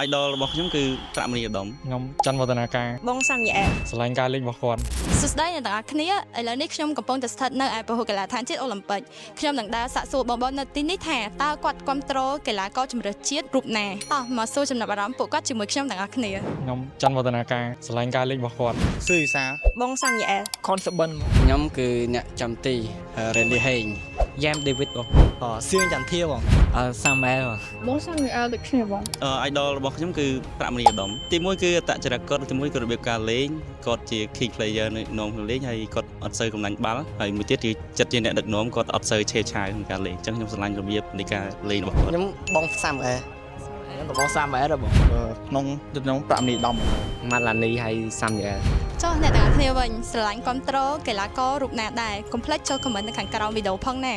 idol របស់ខ្ញុំគឺប្រាក់មនីឧត្តមខ្ញុំច័ន្ទវឌ្ឍនាការបងសាំញ៉ែស្រឡាញ់ការលេងរបស់គាត់សួស្តីអ្នកទាំងអស់គ្នាឥឡូវនេះខ្ញុំកំពុងតែស្ថិតនៅឯពហុកីឡដ្ឋានជាតិអូឡ িম্প ិកខ្ញុំនឹងដើរសាកសួរបងប្អូននៅទីនេះថាតើគាត់គ្រប់គ្រងកីឡាករជម្រើសជាតិរូបណាតោះមកសួរចំណាប់អារម្មណ៍ពួកគាត់ជាមួយខ្ញុំទាំងអស់គ្នាខ្ញុំច័ន្ទវឌ្ឍនាការស្រឡាញ់ការលេងរបស់គាត់ស៊ឺសា បងសាំញ៉ែ ខុនសបិន ខ្ញុំគឺអ្នកចាំទីរ៉េលីហេង យ៉ាមដេវីតបងសៀងចន្ទធាបងសាម៉ែល បងសាំញ៉ែដូចគ្នាបង idol របស់ខ្ញុំគឺប្រាក់មនីឧត្តមទីមួយគឺអត្តចរិតគាត់ទីមួយគឺរបៀបការលេងគាត់ជា key player នៅក្នុងលេងហើយគាត់អត់សូវកំណាញ់បាល់ហើយមួយទៀតគឺចិត្តជាអ្នកដឹកនាំគាត់អត់សូវឆេវឆាវក្នុងការលេងអញ្ចឹងខ្ញុំស្រឡាញ់របៀបនៃការលេងរបស់គាត់ខ្ញុំបងសាំអែខ្ញុំក៏បងសាំអែដែរបងក្នុងប្រាក់មនីឧត្តម ម៉ាឡានីហើយសាំយែល ចុះអ្នកទាំងអស់គ្នាវិញស្រឡាញ់គ្រប់គ្រងកីឡាកររូបណាដែរកុំភ្លេចចូល comment នៅខាងក្រោមវីដេអូផងណា